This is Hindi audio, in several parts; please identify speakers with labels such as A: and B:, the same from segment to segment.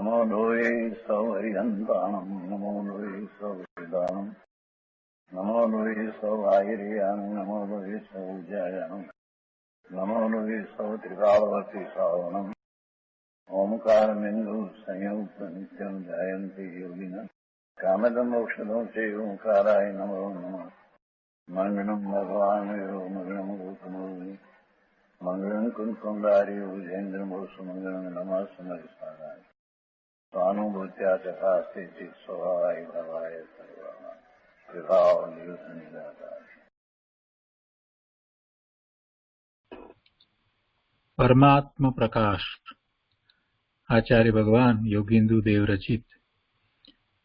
A: नमो लोये सौहरिहन्ताणम् नमो लोये सौहृदानम् नमो लोये सौभागिर्यानम् नमो लोये सौजायानम् नमो लोये सौत्रिकावती सावनम् ओंकारमिन्दु संयुक्त नित्यम् जायन्ति योगिनः कामदमोक्षदो चैव ओंकाराय नमो नमः मङ्गलम् भगवान् मङ्गलम् गौतमोऽग्नि मंगलम कुंकुंडारी उजेन्द्रमो सुमंगलम नमः समरिसाराय स्वानुभूत्या तथा स्थिति स्वभावाय भवाय सर्वाः विभाव नियुक्त निराकार।
B: પરમાત્મ પ્રકાશ આચાર્ય ભગવાન યોગીન્દુ દેવ રચિત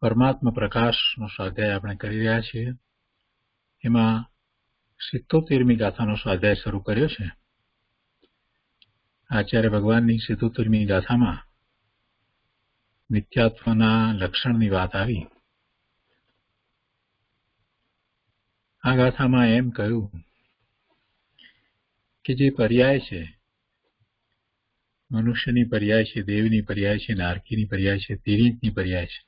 B: પરમાત્મ પ્રકાશનો સ્વાધ્યાય આપણે કરી રહ્યા છીએ. એમાં 77મી ગાથાનો સ્વાધ્યાય શરૂ કર્યો છે. આચાર્ય ભગવાનની 77મી ગાથામાં મિથ્યાત્વના લક્ષણની વાત આવી. આ ગાથામાં એમ કહ્યું કે જે પર્યાય છે, મનુષ્યની પર્યાય છે, દેવની પર્યાય છે, નારકીની પર્યાય છે, તિર્યકની પર્યાય છે,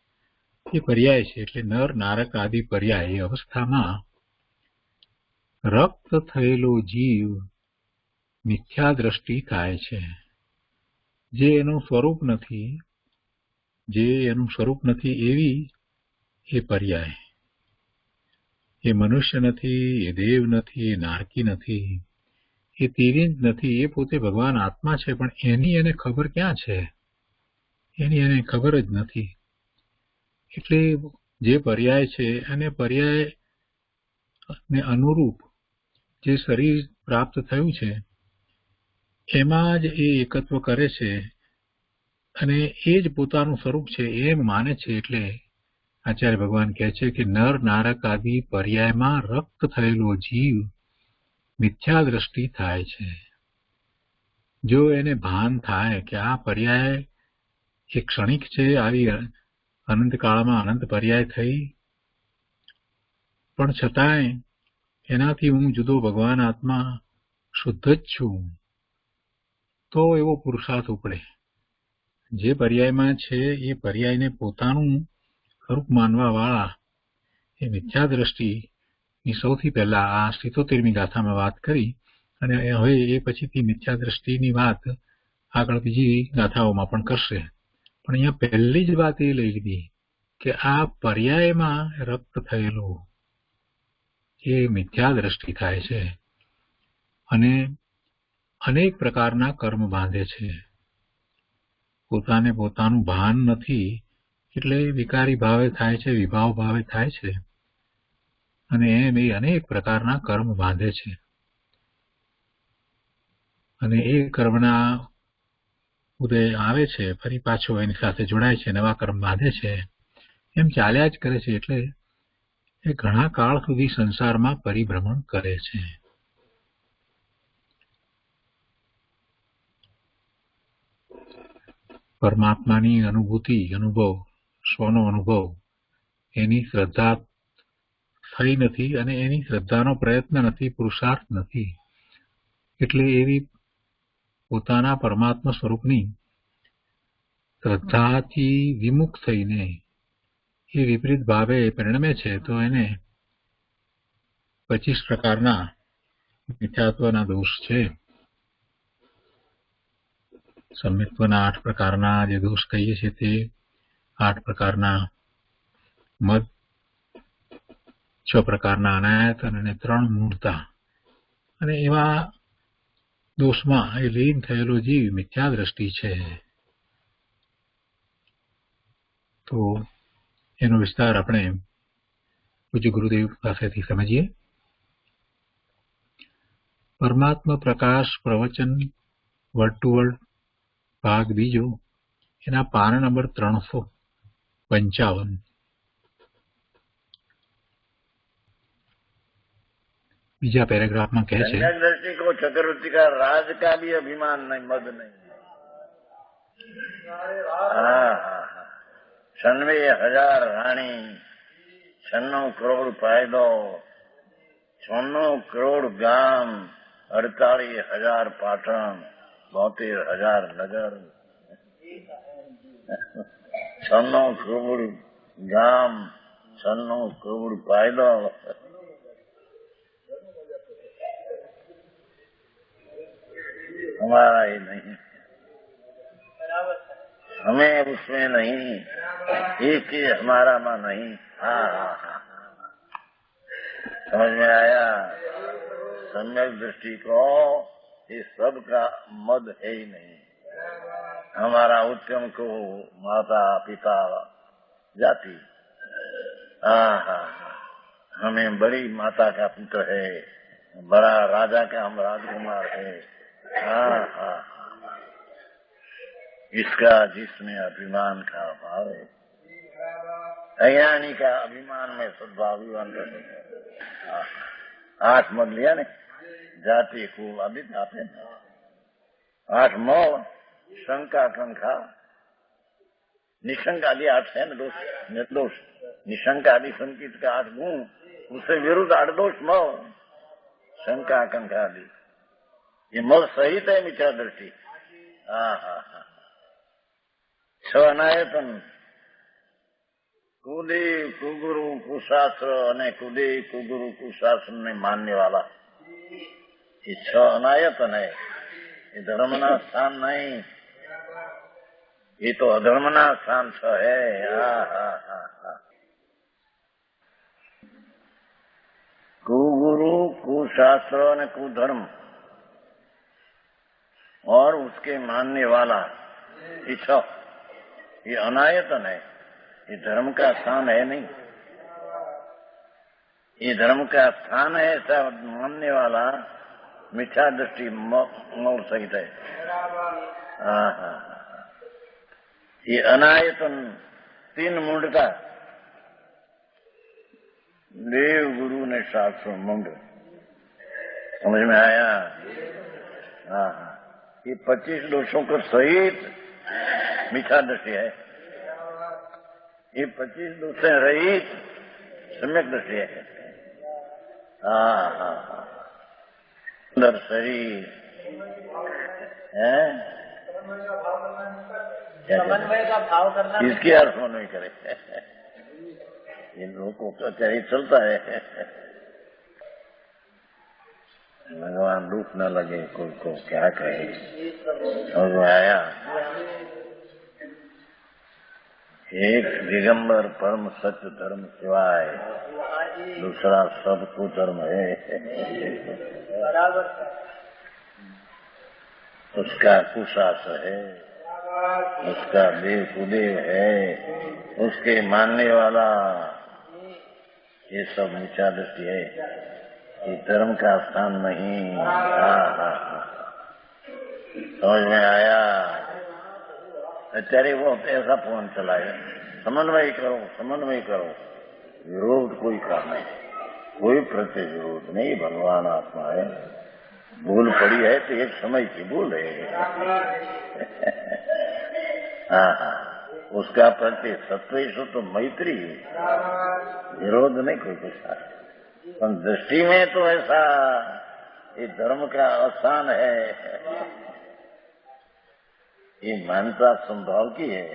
B: એ પર્યાય છે એટલે નર નારક આદિ પર્યાય એ અવસ્થામાં રક્ત થયેલો જીવ મિથ્યા દ્રષ્ટિ થાય છે. જે એનું સ્વરૂપ નથી એવી એ પર્યાય. એ મનુષ્ય નથી, એ દેવ નથી, એ નારકી નથી, એ તિર્યક નથી, એ પોતે ભગવાન આત્મા છે, પણ એની એને ખબર ક્યાં છે? એની એને ખબર જ નથી. એટલે જે પર્યાય છે અને પર્યાયને અનુરૂપ જે શરીર પ્રાપ્ત થયું છે એમાં જ એ એકત્વ કરે છે અને એ જ પોતાનું સ્વરૂપ છે એમ માને છે. એટલે આચાર્ય ભગવાન કહે છે કે નર નારક આદિ પર્યાયમાં રક્ત થયેલો જીવ મિથ્યા દ્રષ્ટિ થાય છે. જો એને ભાન થાય કે આ પર્યાય એ ક્ષણિક છે, આવી અનંતકાળમાં અનંત પર્યાય થઈ, પણ છતાંય એનાથી હું જુદો ભગવાન આત્મા શુદ્ધ જ છું, તો એવો પુરુષાર્થ ઉપડે. જે પર્યાયમાં છે એ પર્યાયને પોતાનું સ્વરૂપ માનવા વાળા એ મિથ્યા દ્રષ્ટિની સૌથી પહેલા આ 77મી ગાથામાં વાત કરી અને હવે એ પછીથી મિથ્યા દ્રષ્ટિની વાત આગળ બીજી ગાથાઓમાં પણ કરશે. પણ અહીંયા પહેલી જ વાત એ લઈ લીધી કે આ પર્યાયમાં રક્ત થયેલો એ મિથ્યા દ્રષ્ટિ થાય છે અને અનેક પ્રકારના કર્મ બાંધે છે. પોતાને પોતાનું ભાન નથી એટલે વિકારી ભાવે થાય છે, વિભાવ ભાવે થાય છે અને એમ એ અનેક પ્રકારના કર્મ બાંધે છે અને એ કર્મના ઉદય આવે છે, ફરી પાછો એની સાથે જોડાય છે, નવા કર્મ બાંધે છે, એમ ચાલ્યા જ કરે છે. એટલે એ ઘણા કાળ સુધી સંસારમાં પરિભ્રમણ કરે છે. પરમાત્માની અનુભવ, સ્વનો અનુભવ, એની શ્રદ્ધા થઈ નથી અને એની શ્રદ્ધાનો પ્રયત્ન નથી, પુરુષાર્થ નથી. એટલે એવી પોતાના પરમાત્મા સ્વરૂપની શ્રદ્ધાથી વિમુખ થઈને એ વિપરીત ભાવે પરિણમે છે, તો એને 25 પ્રકારના મિથ્યાત્વના દોષ છે. સમ્યક્ત્વના 8 પ્રકારના જે દોષ કહીએ છીએ તે 8 પ્રકારના મદ, 6 પ્રકારના અનાયતન અને 3 મૂળતા. અને એવા દોષમાં એ લીન થયેલો જીવ મિથ્યા દ્રષ્ટિ છે. તો એનો વિસ્તાર આપણે પૂજ્ય ગુરુદેવ પાસેથી સમજીએ. પરમાત્મા પ્રકાશ પ્રવચન વર્ડ ટુ વર્ડ ભાગ બીજો, એના પાન નંબર 355. બીજા પેરેગ્રાફમાં કહે છે,
A: दृष्टि को चतुर्थी का राज का भी अभिमान नहीं, मद नहीं. 96,000 रानी, 96 करोड़ फायदो, 96 करोड़ गाम, 48,000 पाटण, 72,000 नगर, છન્નો કરોડ ગામ, છન્નો કરોડ ફાયદો, हमारा ही नहीं, हमें उसमें नहीं, एक चीज हमारा में नहीं। हाँ हाँ हाँ, समझ में आया? सम्यक दृष्टि को ये सब का मद है ही नहीं। हमारा उत्तम को माता पिता जाति, हाँ हाँ, हमें बड़ी माता का पुत्र है, बड़ा राजा का हम राजकुमार है। हाँ हाँ, इसका जिसमें अभिमान का भाव है, अज्ञानी का अभिमान में सद्भाविवान करने। 8 मद लिया ने, जाति को अभी आते 8 मोह, शंका कंखा, निशंक आदि 8 है न दोष, निर्दोष, निशंक आदि संकित का 8 गुण, उससे विरुद्ध 8 दोष मोह, शंका कंखा आदि, ये मद सहित है मिथ्या दृष्टि। हाँ हाँ हाँ, 6 अनायतन, कुदेव कुगुरु कुशास्त्र અને कुदेव कुगुरु कुशास्त्र ने मानने वाला, ये 6 अनायतन है। ये धर्मना स्थान नहीं, ये तो अधर्मना स्थान 6 है। हाँ हाँ हाँ हाँ, कुगुरु कुशास्त्र અને कुधर्म और उसके मानने वाला, ये 6, ये अनायतन है। ये धर्म का स्थान है नहीं, ये धर्म का स्थान है ऐसा मानने वाला मिथ्या दृष्टि मौल सहित है। हाँ हाँ, ये अनायतन 3 मुंडता, देव गुरु ने शास्त्र मुंड, समझ में आया? हाँ हाँ, ये 25 दोषों को सहित मिथ्या दृष्टि है। ये 25 दोषों रहित सम्यक दृष्टि है। हाँ हाँ हाँ, सुंदर शरीर है,
C: समन्वय का भाव करना,
A: इसकी अर्थ समन्वय करे। इन लोगों का चाहिए चलता है, भगवान दुख न लगे कोई को क्या कहे। समझ में आया? एक दिगंबर परम सत्य धर्म सिवाय दूसरा सब कुधर्म है। उसका कुशास्त्र है, उसका देव कुदेव है, उसके मानने वाला, ये सब मिथ्या दृष्टि है। ये धर्म का स्थान नहीं। हाँ हाँ, समझ में आया? અત્યારે वो ऐसा फोन चलाए, समन्वय करो, समन्वय करो, विरोध कोई काम नहीं, कोई प्रत्यय विरोध नहीं। भगवान आत्मा है, भूल पड़ी है तो एक समय की भूल है। हाँ हाँ, उसका प्रति सत्वेश तो मैत्री, विरोध नहीं कोई कुछ। पर दृष्टि में तो ऐसा ये धर्म का अस्थान है, ये मानता संभाव की है।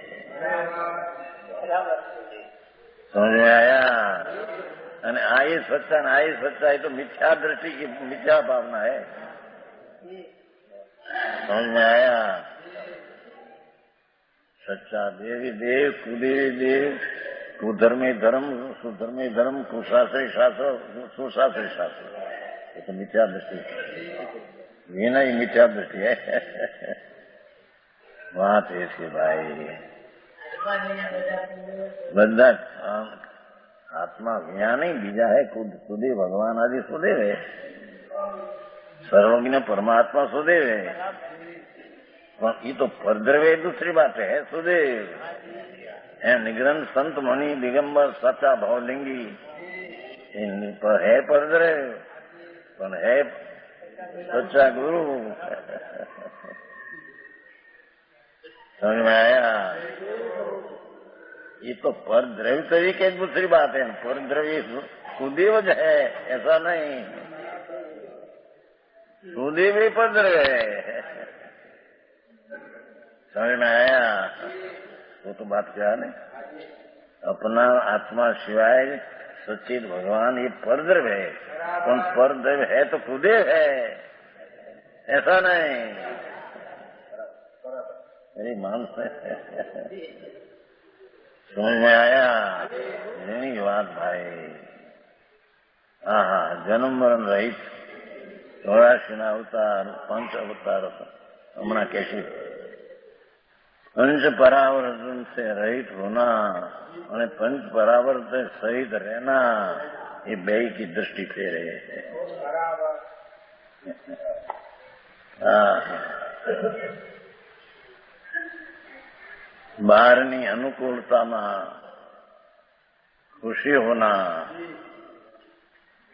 A: समझ में आया? અને આ એ સચ્ચા ને આ એ સચ્ચા, એ तो मिथ्या दृष्टि की मिथ्या भावना है। समझ में आया? सच्चा देवी देव, कुदेवी देव, कुधर्मे धर्म, सुधर्मे धर्म, कुशास्त्रे शास्त्र, सुशास्त्रे शास्त्र, ये तो मिथ्या दृष्टि, ये नहीं मिथ्या दृष्टि है। बात ऐसी भाई, બધા આત્મા જ્ઞાન નહીં, બીજા હે સુદેવ, ભગવાન આદિ સુદેવ है, सर्वज्ञ परमात्मा सुदेव है। ये तो परद्रव्य दूसरी बात है। सुदेव है निग्रंथ संत मणि दिगंबर सच्चा भावलिंगी, है परद्रव्य पर है सच्चा गुरु। समझ में आया? ये तो परद्रव्य तरीके दूसरी बात है, परद्रव्य सुदेव है ऐसा नहीं, सुदेव ही परद्रव्य है। समझ में आया? वो तो बात क्या नहीं, अपना आत्मा सिवाय सच्चिद भगवान ये परद्रव्य है, कौन परद्रव्य है तो खुदे है, ऐसा नहीं मेरी मान से समझ में आया नहीं बात भाई। हाँ, जन्म मरण रहित 84 अवतार 5 अवतार हमारा कैसे पंच परावर्तन से रहित होना और पंच परावर्तन सहित रहना, ये बेई की दृष्टि फेरे है। બહારની અનુકૂળતામાં खुशी होना,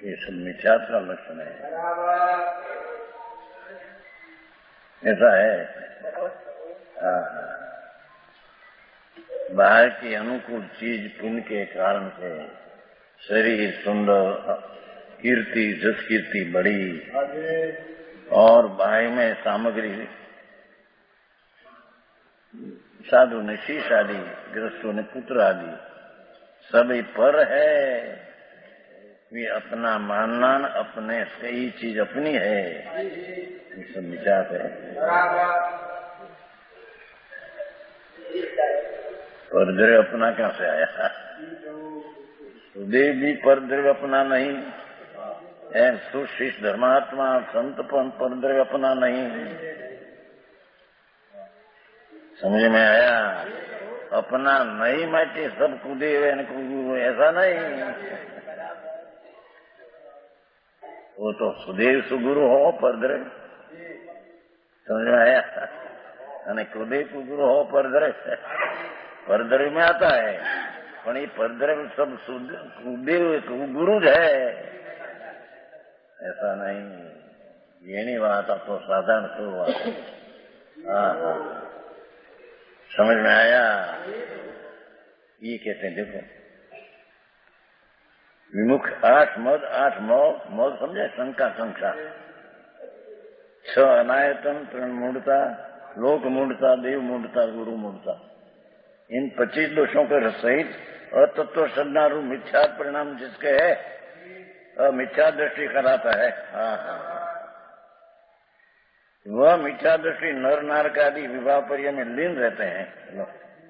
A: ये सब मिथ्यात्व का लक्षण है, ऐसा है। बाहर की अनुकूल चीज पुण्य के कारण से शरीर सुंदर, कीर्ति जस कीर्ति बड़ी, और बाहर में सामग्री साधु ने शीश आदि, गृहस्थों ने पुत्र आदि सभी पर है। वे अपना मानना, अपने से ही चीज अपनी है, ये सब विचार है। परद्रव्य अपना कहां से आया? सुदेव भी परद्रव्य अपना नहीं है, सुशिष्ट धर्मात्मा संत परद्रव्य अपना नहीं। समझ में आया? अपना नहीं माटे सब कूदे हुए, ऐसा नहीं। वो तो सुदेव सुगुरु हो परद्रव्य, समझ में आया? અને કુદે કુગુરુ हो परद्रव्य, परद्रव्य में आता है, पर ये परद्रव्य सब कुदेव गुरु है, ऐसा नहीं। ये नहीं बात, आपको साधारण शुरुआत। हाँ, समझ में आया? ये कहते हैं, देखो विमुख 8 मद 8 मौज समझे, शंका संख्या 6 अनायतन 3 मूढ़ता, लोक मूढ़ता, देव मूढ़ता, गुरु मूढ़ता, इन 25 दोषों के सहित अतत्व सन्नारू मिथ्या परिणाम जिसके है, मिथ्या दृष्टि कराता है। वह मिथ्या दृष्टि नर नारक आदि विवाह पर्याय में लीन रहते हैं।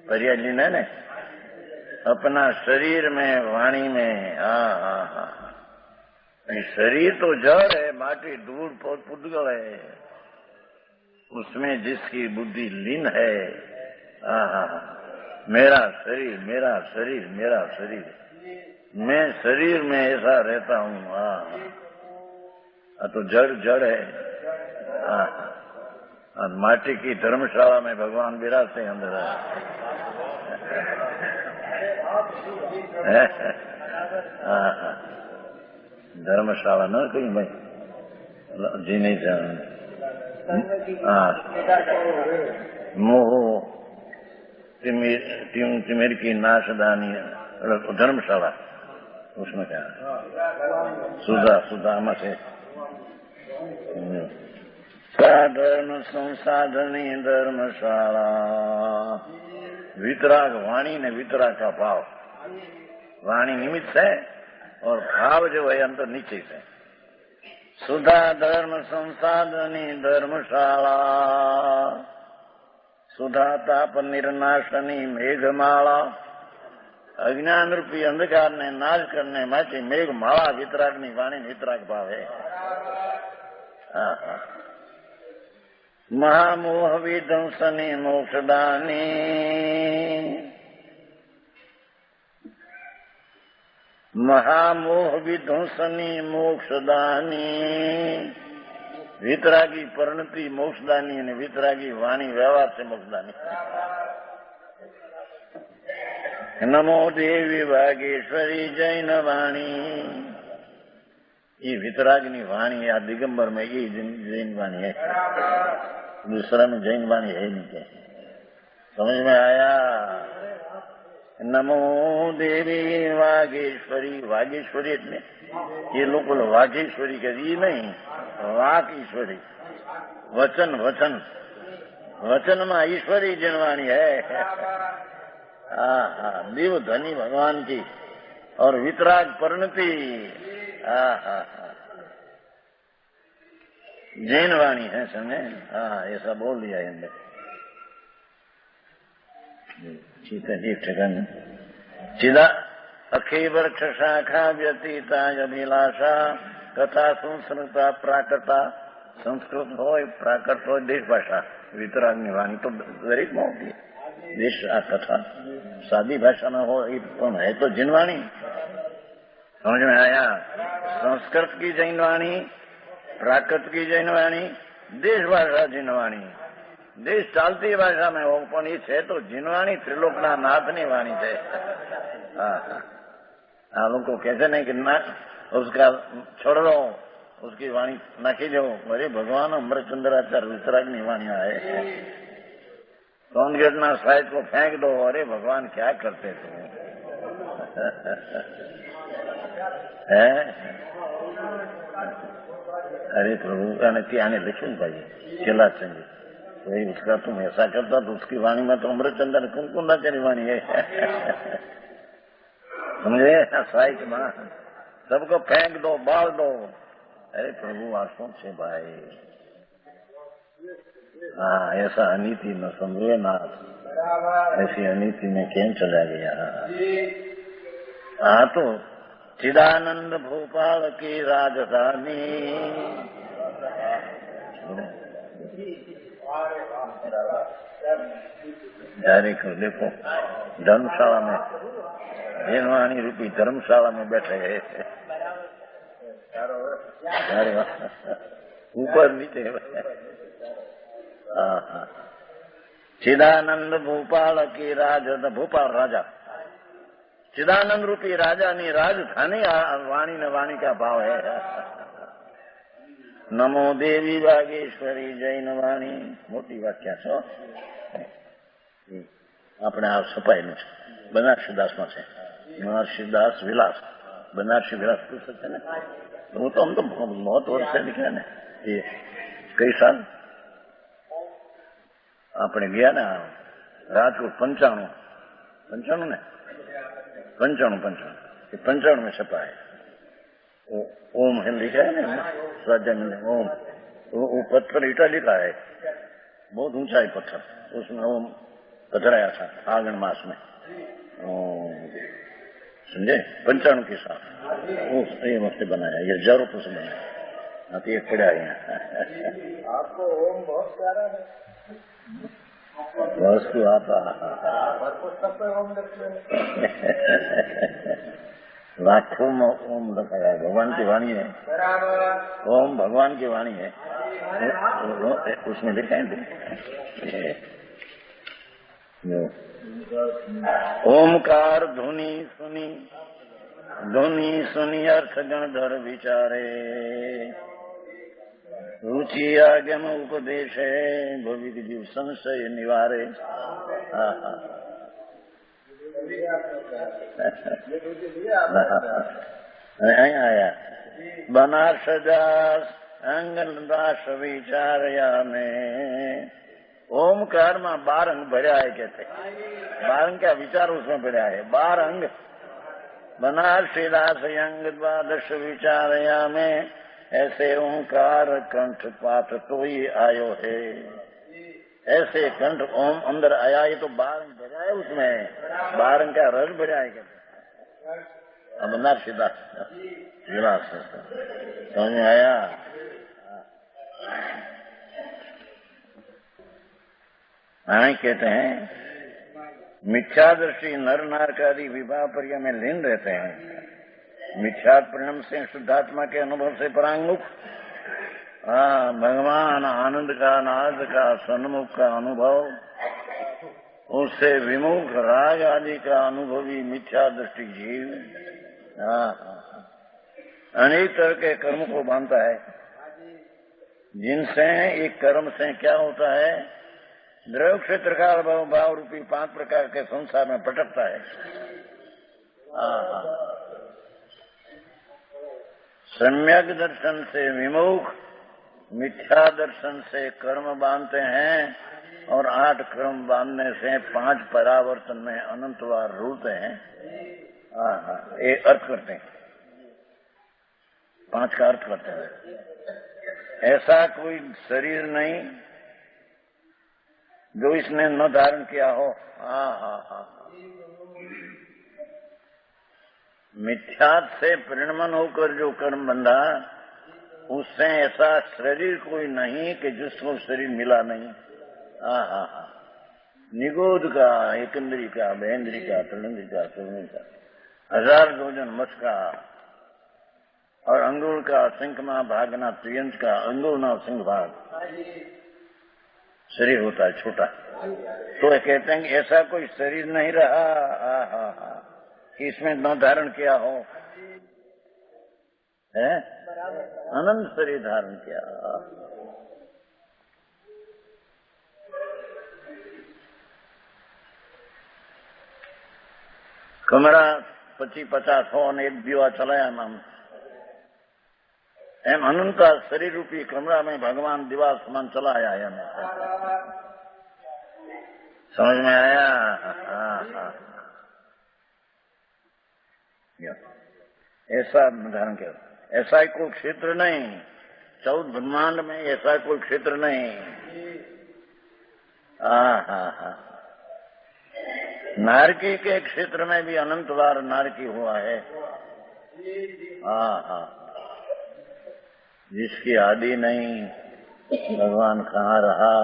A: पर्याय लीन है न, अपना शरीर में, वाणी में। शरीर तो जड़ है, माटी धूल पुद्गल है, उसमें जिसकी बुद्धि लीन है। मेरा शरीर, मेरा शरीर, मेरा शरीर, मैं शरीर में ऐसा रहता हूँ। तो जड़ जड़ है। माटी की धर्मशाला में भगवान विराजते अंदर है। धर्मशाला न कहीं भाई जी नहीं जानते। मोह तिमिर की नाशदानी धर्मशाला, उसमें क्या सुधा से साधर्म संसाधनी धर्मशाला। वितराग वाणी ने वितराग का भाव, वाणी निमित्त है और भाव जो है अंतर नीचे से। सुधा धर्म संसाधनी धर्मशाला, सुधा ताप निर्नाशनी मेघमाला। अज्ञान रूपी अंधकार ने नाश करने માટે मेघमाला वितरागनी वाणी वितराग भाव है। महामोह विध्वंसनी मोक्षदानी, महामोह विध्वंसनी मोक्षदानी। वितरागी परिणति मोक्षदानी અને वितरागी वाणी व्यवहार से मोक्षदानी। नमो देवी वागेश्वरी जैन वाणी। ये वितरागनी वाणी या दिगंबर में ये जैन वाणी है, दूसरा में जैन वाणी है नहीं। क्या समझ में आया? नमो देवी वागेश्वरी। वागेश्वरी એટલે ये लोग वागेश्वरी कही नहीं, वाक ईश्वरी, वचन वचन, वचन में ईश्वरी जनवाणी है। हाँ हाँ, दिव धनी भगवान की और वितराग परिणति। हाँ हाँ हाँ, जैन वाणी है समझे। हाँ, ऐसा बोल दिया हमने। ठीक है जी, ठिकान चिदा अखी वृक्ष शाखा व्यतीता अभिलाषा कथा संस्कृता प्राकृता। संस्कृत हो प्राकृत हो देश भाषा वितरागनी वाणी तो दरेक में होती है। देश आ कथा सादी भाषा में हो है तो जिनवाणी। समझ में आया? संस्कृत की जैनवाणी, प्राकृत की जैनवाणी, देश भाषा जिनवाणी। देश चालती भाषा में हो पण ये है तो जिनवाणी त्रिलोकना नाथनी वाणी है। हाँ, लोग को कहते नहीं कि ना उसका छोड़ दो, उसकी वाणी नाखी दो। अरे भगवान अमृतचंद्राचार्य वितरागनी वाणी है। सोनगढ़ ना साहित्य को फेंक दो। अरे भगवान क्या करते थे है? अरे प्रभु आने लिखूं भाई चिल्ला चंदी वही उसका तुम ऐसा करता तो उसकी वाणी में तो अमृतचंद्र कुंकुंदाचार्य वाणी है। समझे? साहित्य में सबको फेंक दो, बाल दो। अरे प्रभु आसों से भाई, हाँ ऐसा अनीति न समझे ना, ऐसी अनीति में केम चला गया। हाँ तो चिदानंद भोपाल की राजधानी। जारी को देखो धर्मशाला में, जैनवाणी रूपी धर्मशाला में बैठे हैं। ऊपर नीचे। हाँ, चिदानंद भोपाल की भोपाल राजा चिदानंद रूपी राजा ની राजधानी वाणी ने वाणी का भाव है। नमो देवी वागेश्वरी जैन वाणी मोटी वाक्या छो। આપણે આ છપાયેલું છે બનારસીદાસમાં છે। બનાरसीदास विलास, बनारसी विलास पुस्तक है ना। वो तो हम तो बहुत वर्ष से लिखा है ना। ये कई साल આપણે ગયા ને રાજકોટ 95 ને 95 में छपा है। ओम है लिखा है ना, स्वाध्याय में ओम। वो पत्थर ईटा लिखा है, बहुत ऊंचा है पत्थर, उसमें ओम पथराया था आगन मास में। समझे? 95 के साथ ये वक्त बनाया, ये 1000 रुपये से बनाया। हाँ तो ये पड़ा है यहाँ।
C: आपको ओम बहुत प्यारा है।
A: वस्तु आता
C: पुस्तक पे ओम लिखते हैं।
A: लाखों में ओम लिखा है। भगवान की वाणी है। ओम भगवान की वाणी है, उसमें लिखा है ओमकार धुनी सुनी अर्थ गणधर विचारे रुचि आगम उपदेश है भविक जीव संशय निवारे। आया बनारस दास अंगदास विचारया में ओमकार में 12 अंग भरा है। कहते 12 अंग क्या विचार उसमें भरा है। 12 अंग बनारसी दास अंग द्वादश विचारया में ऐसे ओंकार कंठ पाठ तो ही आयो है। ऐसे कंठ ओम अंदर आया, ये तो 12 अंग भरा है उसमें। 12 अंग का रस भरा है। कहते बनारसी दास विलास समझ में आया? हाँ कहते हैं मिथ्या दृष्टि नर नार का आदि विवाह पर्या में लीन रहते हैं। मिथ्या परिणाम से शुद्धात्मा के अनुभव से परांगमुख, भगवान आनंद का नाद का सन्मुख का अनुभव, उससे विमुख राग आदि का अनुभवी मिथ्या दृष्टि जीव अनेक तरह के कर्म को बांधता है, जिनसे एक कर्म से क्या होता है, द्रव्य क्षेत्र का भाव रूपी 5 प्रकार के संसार में भटकता है। सम्यक दर्शन से विमुख मिथ्या दर्शन से कर्म बांधते हैं और 8 कर्म बांधने से 5 परावर्तन में अनंतवार रूलते हैं। ये अर्थ करते हैं, 5 का अर्थ करते हैं। ऐसा कोई शरीर नहीं जो इसने न धारण किया हो। मिथ्या से परिणमन होकर जो कर्म बंधा, उससे ऐसा शरीर कोई नहीं कि जिसको शरीर मिला नहीं। निगोद का, एकंदरी का, बहेंद्री का, त्रिलिंगी का, चौंगी का, 1000 योजन मस का और अंगुल का, सिंहमा भागना, त्रियंश का, अंगुलना सिंह भाग शरीर होता है छोटा। तो ये कहते हैं कि ऐसा कोई शरीर नहीं रहा कि इसमें न धारण किया हो, है अनंत शरीर धारण किया। कमरा 25-50 हो અને એક દીવા ચલાયામાં એમ અનંત શરીર રૂપી કમરા में भगवान दीवा समान चलाया है हमें। समझ में आया? ऐसा धारण किया। ऐसा कोई क्षेत्र नहीं, 14 ब्रह्मांड में ऐसा कोई क्षेत्र नहीं। नारकी के क्षेत्र में भी अनंत बार नारकी हुआ है। जिसकी आदि नहीं, भगवान कहाँ रहा?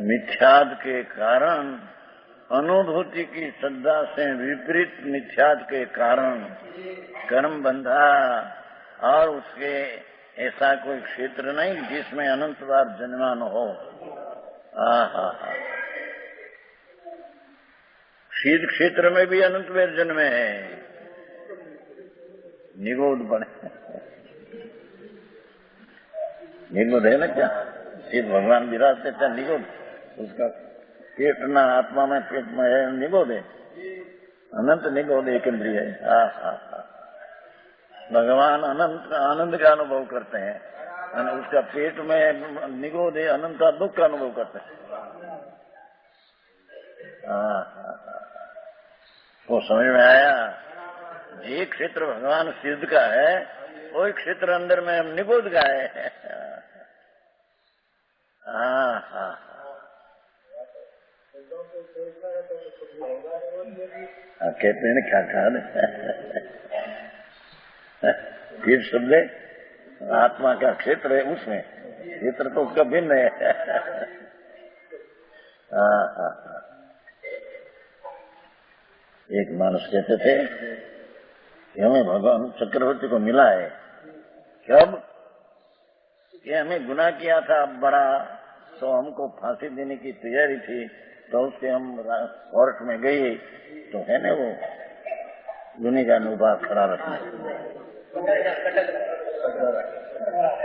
A: मिथ्याद के कारण, अनुभूति की श्रद्धा से विपरीत मिथ्याद के कारण कर्म बंधा, और उसके ऐसा कोई क्षेत्र नहीं जिसमें अनंत बार जन्मा न हो। शीत क्षेत्र में भी अनंत बार जन्मे है, निगोद बने। निगोद है ना क्या? शीत भगवान विराजते क्या निगोद? उसका पेट ना आत्मा में, पेट में है निगोद है, अनंत निगोद एक इंद्रिय है। भगवान अनंत आनंद का अनुभव करते हैं और उसका पेट में निगोद है, अनंत दुख का अनुभव करते हैं। वो समझ में आया? ये क्षेत्र भगवान सिद्ध का है, वही क्षेत्र अंदर में निगोद का है। कहते हैं क्या फिर शब्द आत्मा का क्षेत्र है, उसमें क्षेत्र तो उसका भिन्न है। एक मानुष कहते थे कि हमें भगवान चक्रवर्ती को मिला है। कब? कि हमें गुनाह किया था बड़ा, तो हमको फांसी देने की तैयारी थी, तो उससे हम कोर्ट में गए, तो है ना वो गुनेगार ने उभा खड़ा रखना।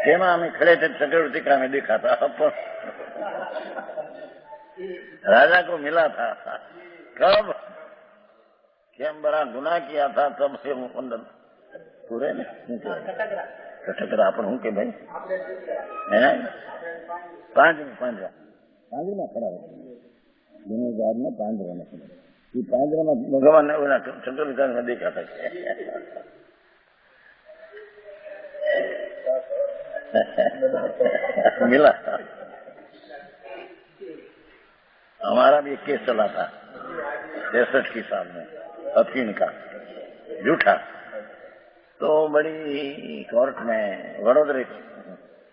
A: केमा हमें खड़े थे, चक्रवर्ती का हमें देखा था, राजा को मिला था। कब? कि हम बड़ा गुनाह किया था, तब से वो अंदर पूरे टकरा अपन हूँ के भाई है પાંજરા ખરા ગુનેગાર ને પાંજરામાં ખરા। ये પાંજરામાં ભગવાન ને ઓલા ચંદ્રકાંત देखा था। मिला। हमारा भी एक केस चला था 63 की साल में, अफीम का झूठा। तो बड़ी कोर्ट में वडोदरा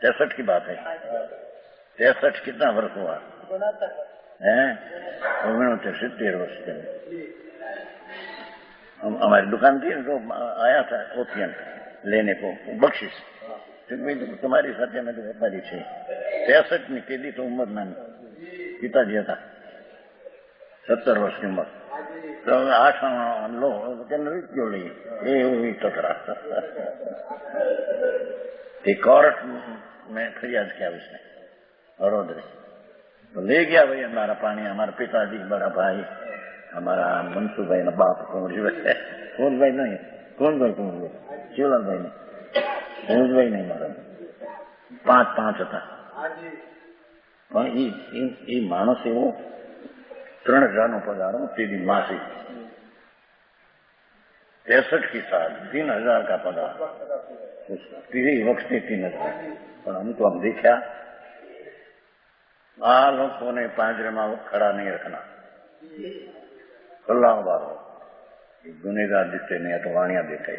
A: 63 की बात है। 63 कितना वर्ष हुआ है? 70 वर्ष के। हमारी दुकान थी तो आया था ओपियन लेने को बख्शिश, तुम्हारी साथ में तो व्यापारी छे। 63 ની કેદી તો ઉંમર નાની, પિતાજી હતા 70 વર્ષની ઉંમર। तो 8 लो क्यों लिए ये टकरा। कोर्ट में फरियाद किया उसने वडोदरा, तो ले गया भाई हमारा पानी, हमारे पिताजी, बड़ा भाई, हमारा मनसुख भाई ना बाप कौन भाई नहीं, कौन भाई शिवलाल भाई नहीं, कौन भाई नहीं मारा। પાંચ હતા. પણ એ માણસ એવો 3,000 પગાર સીધી માસિक 63 की साल 3,000 का पगार. तीन वक्त 3,000. पर हमको हम देखा आ लोगों ने पांजरे में खड़ा नहीं रखना. खुला बारो गुनेगार दिखते नहीं तो वाणिया देखाई.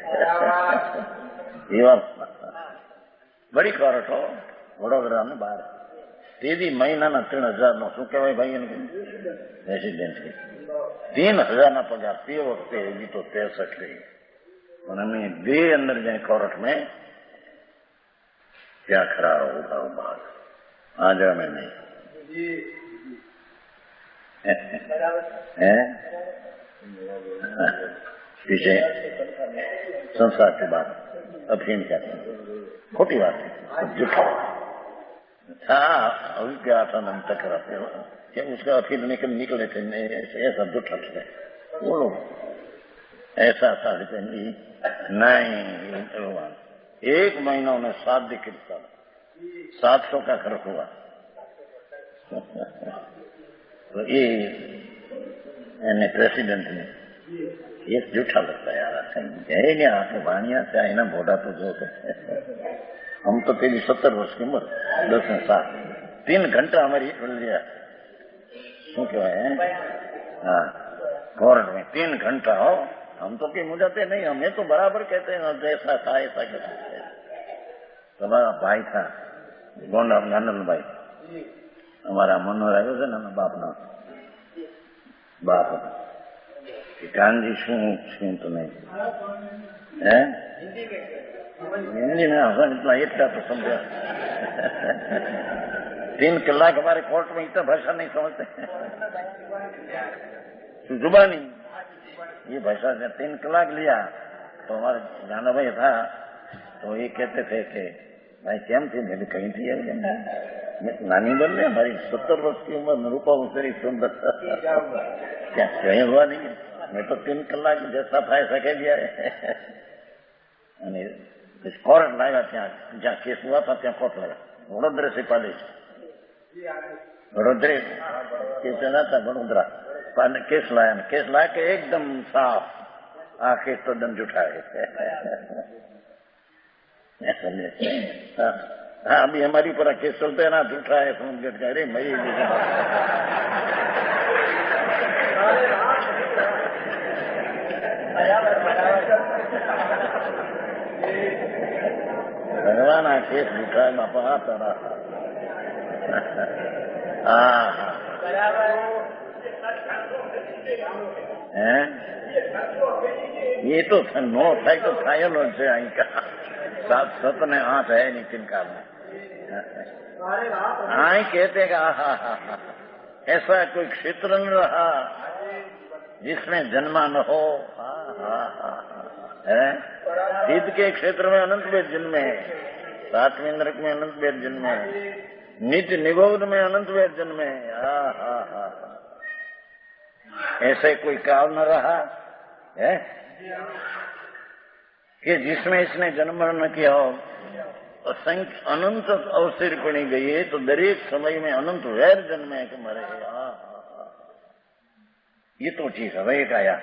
A: ये बात बड़ी कोर्ट हो वडोदरा ने बाहर तेजी महीना 3,000 नो शू कहवाय भाई रेसिडेंट की 3,000 पगार ते वक्त हजी तो 63 रही. अमे बे अंदर जाए कोर्ट में क्या खरा होगा बात आज में नहीं पीछे संसार की बात अफीम क्या खोटी बात है झूठा. हाँ अभी क्या था नम तक रहते हो क्या उसका अफीम निकले थे ऐसा झूठा थे वो लोग ऐसा था नहीं. 1 महीना उन्हें 7 दिन 700 का खर्च हुआ. तो ये प्रेसिडेंट ने ये झूठा लगता है यार. है क्या आपको वाणिया से आई ना बोड़ा तो जो हम तो तेरी 70 वर्ष की उम्र 10 में 7 3 घंटा हमारी लिया शू कहवाय. हाँ कोर्ट में 3 घंटा हो हम तो कहीं मुझाते नहीं. हमें तो बराबर कहते हैं जैसा था ऐसा कहते हैं. તમારા ભાઈ था गोंडा गानल भाई हमारा मनोहर आयो છે ને બાપનો બાપ કાનજી શું તમે હે हिंदी में हसन इतना एकता तो समझा. 3 कलाक हमारे कोर्ट में इतना भाषा नहीं समझते. जुबानी ये भाषा से 3 कलाक लिया. तो हमारे जाना भाई था तो ये कहते थे कि भाई केम थी मेरी कहीं थी नानी बन रही हमारी 70 वर्ष की उम्र में रूपा तेरी सुंदर क्या कहीं हुआ नहीं. मैं तो 3 कलाक जैसा था ऐसा कह दिया है. कोर्ट लाया जहाँ केस हुआ था त्या कोर्ट लगा वडोदरा से पाले वडोदरा केस चला था वडोदरा केस लाया के एकदम साफ आ केस तो दम जुटा है. हाँ अभी हमारी पूरा केस चलते है ना झूठा है समझ गए. अरे मरी भगवान आ केस झूठा है बापा तारा. हाँ ये तो नो था तो खायल से आई का 7 ने 8 है नहीं तिनका में आई कहते ऐसा कोई क्षेत्र न रहा जिसमें जन्मा न हो. सिद्ध के क्षेत्र में अनंत बेद जन्मे, 7वें नरक में अनंत बेद जन्मे, नित्य निगोद में अनंत बेद जन्मे. ऐसे कोई काल न रहा है कि जिसमें इसने जन्म न किया हो. असंख्य अनंत अवसर पड़ी गई है तो दरेक समय में अनंत वैर जन्मे कि मरे. ये तो चीज है वही काया.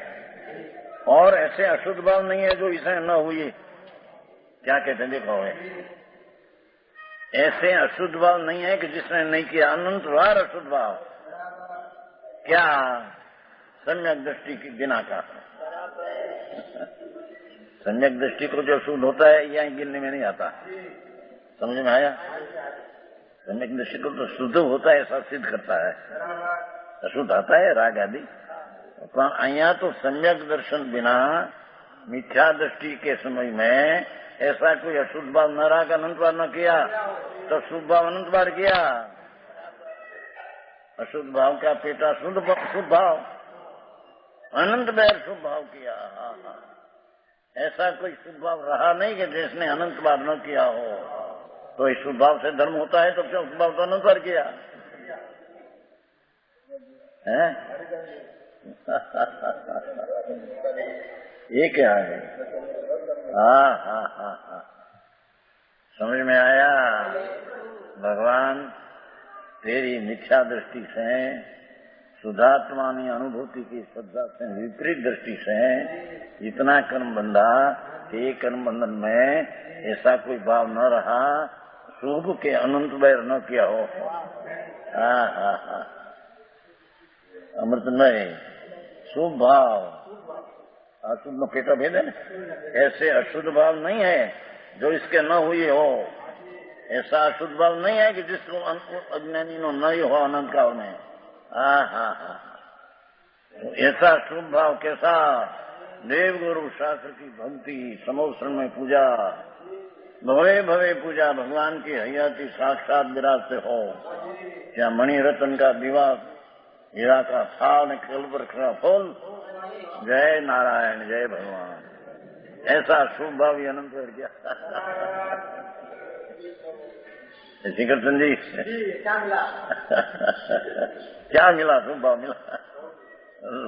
A: और ऐसे अशुद्ध भाव नहीं है जो इसे न हुई. क्या कहते हैं देखो है ऐसे अशुद्ध भाव नहीं है कि जिसने नहीं किया. अनंत वार अशुद्ध भाव क्या सम्यक दृष्टि के बिना का. सम्यक दृष्टि को जो शुद्ध होता है यह गिनने में नहीं आता. समझ में आया. सम्यक दृष्टि को तो शुद्ध होता है ऐसा सिद्ध करता है. अशुद्ध आता है राग आदि. अहिया तो सम्यक दर्शन बिना मिथ्या दृष्टि के समय में ऐसा कोई अशुद्ध भाव न रहा अनंत बार न किया तो शुद्ध भाव अनंत बार किया. अशुद्ध भाव का पेटा शुद्ध भाव अनंत बार शुद्ध भाव किया. ऐसा कोई शुद्ध भाव रहा नहीं कि जिसने अनंत बार न किया हो. तो इस शुद्ध भाव से धर्म होता है तो क्यों शुद्ध भाव तो अनंत बार किया है. ये क्या है. हाँ समझ में आया. भगवान तेरी मिथ्या दृष्टि से, शुद्धात्मानी अनुभूति की श्रद्धा से विपरीत दृष्टि से इतना कर्म बंधा कि कर्म बंधन में ऐसा कोई भाव न रहा, शुभ के अनंत बैर न किया हो। अमृतमय शुभ भाव, अशुद्ध में पेटा भेद है। ऐसे अशुद्ध भाव नहीं है जो इसके न हुए हो। ऐसा अशुद्ध भाव नहीं है कि जिसको अज्ञानी नो नहीं हो अनंत काल में। ऐसा शुभ भाव कैसा? देव गुरु शास्त्र की भक्ति, समोत्सरण में पूजा, भवे भवे पूजा, भगवान की हयाती साक्षात विराजते हो। क्या मणि रतन का दीवा, हीरा का थाल, कल्पवृक्ष का फूल। जय नारायण, जय भगवान। ऐसा शुभ भाव अनंत कर गया। श्री कृष्ण जी क्या मिला? शुभ भाव मिला,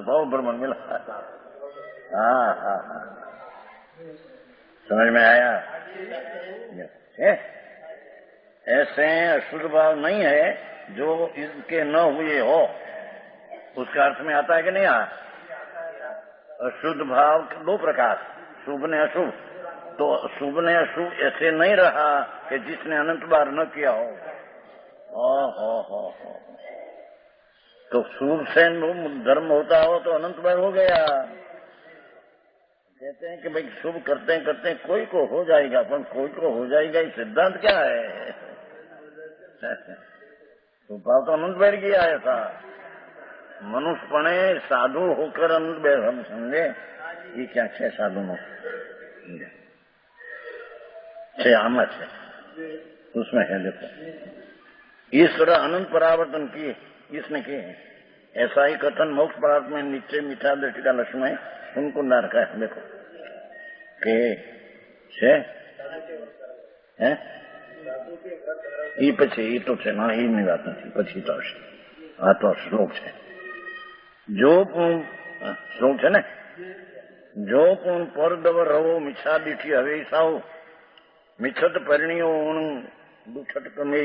A: भाव ब्रह्मण मिला। हाँ, समझ में आया? ऐसे अशुद्ध भाव नहीं है जो इसके न हुए हो। उसका अर्थ में आता है कि नहीं आता? अशुद्ध भाव दो प्रकार, शुभ ने अशुभ। तो शुभ ने अशुभ ऐसे नहीं रहा कि जिसने अनंत बार न किया हो। तो शुभ से धर्म होता हो तो अनंत बार हो गया। कहते हैं कि भाई शुभ करते हैं कोई को हो जाएगा, पर कोई को हो जाएगा ये सिद्धांत क्या है? शुभ भाव तो अनंत बैठ गया। ऐसा मनुष्यपणे साधु होकर अनंत बैठ हम समझे ये क्या है? साधु नो छे आम है, उसमें है। देखो ईश्वर अनंत परावर्तन किए इसने किए हैं। ऐसा ही कथन मोक्ष पदार्थ में नीचे मीठा दृष्टि का लक्ष्मण उनको न रखा है। देखो के है પછી તો છે ના એની વાત નથી, પછી તો આવશે। આ તો શ્લોક છે। જો પણ શ્લોક છે ને, જો પણ પરદવ રવો મિછા દીઠી હવે સાવ મિછત પરિણીઓ દુછટ કમે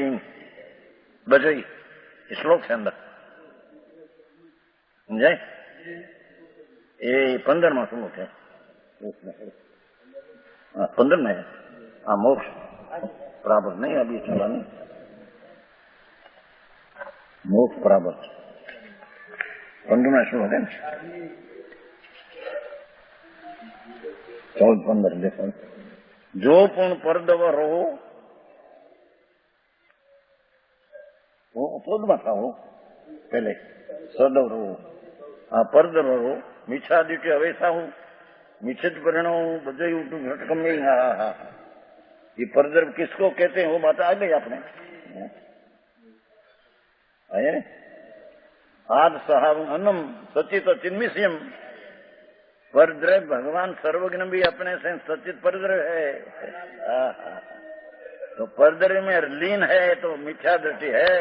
A: બજઈ। શ્લોક છે અંદર સમજાય? એ 15માં શ્લોક છે। 15 में है। हाँ मोक्ष प्राप्त नहीं, अभी चला नहीं, मोक्ष प्राप्त 15 में श्लोक है। 14-15 देखो। जो पण परदव रहो, वो 14 था वो पहले सदव रहो, हाँ परदव रहो मीठा दीटे हवेसा हूँ मिछत परिणो बजे घटकम नहीं। हाँ, ये परदर्भ किसको कहते हैं वो बात आ गई आपने। आद सहाव अनम सचित चिन्मिष्यम। परद्रव्य भगवान सर्वज्ञ भी अपने से सचित परद्रव्य है। तो परद्रव्य में लीन है तो मिथ्या दृष्टि है।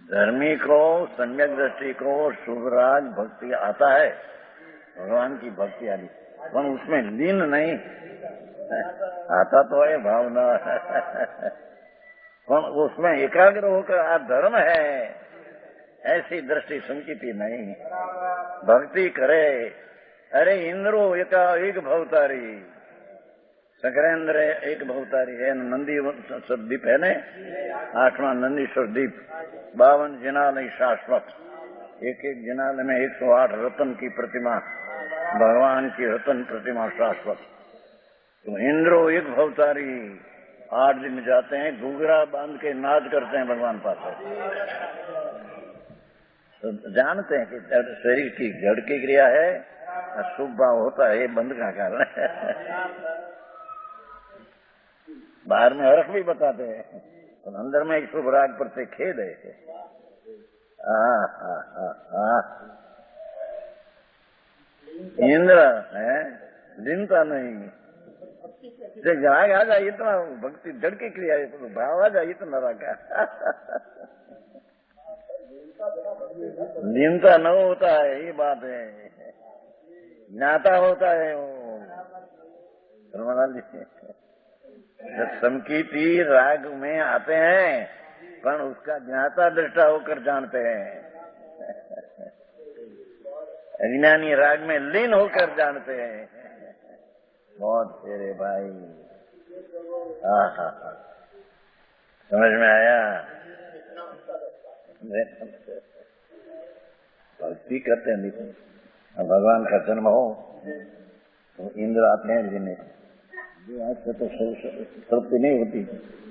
A: धर्मी को सम्यक दृष्टि को शुभराज भक्ति आता है, भगवान की भक्ति आदि, पर उसमें लीन नहीं आता तो है भावना, पर उसमें एकाग्र होकर आ धर्म है ऐसी दृष्टि संचिति नहीं। भक्ति करे। अरे इंद्रो एक भवतारी, सकरेंद्र एक भवतारी है। नंदी द्वीप है ने, 8वां नंदीश्वर द्वीप, 52 जिनालय शाश्वत। एक जिनालय में 108 रतन की प्रतिमा, भगवान की रतन प्रतिमा शाश्वत। तो इंद्रो एक भवतारी 8 दिन जाते हैं, घुघरा बांध के नाच करते हैं भगवान पास। तो जानते हैं कि शरीर की जड़ की क्रिया है, शुभ भाव होता है, ये बंद का कारण है। बाहर में हरख भी बताते हैं, तो अंदर में एक शुभ राग पर से खेद है। इंद्र है चिंता नहीं, राग आ जाए इतना, भक्ति जड़ की क्रिया है तो भाव आ जाए इतना राग। चिंता न होता है, ये बात है। ज्ञाता होता है वो, परमालाल जी संकीर्ति राग में आते हैं, पर उसका ज्ञाता दृष्टा होकर जानते हैं। अज्ञानी राग में लीन होकर जानते हैं। बहुत तेरे भाई, समझ में आया? भक्ति करते हैं, देखो भगवान का जन्म हो तो इंद्र आते हैं लेने, जो आज से तो तृप्ति नहीं होती,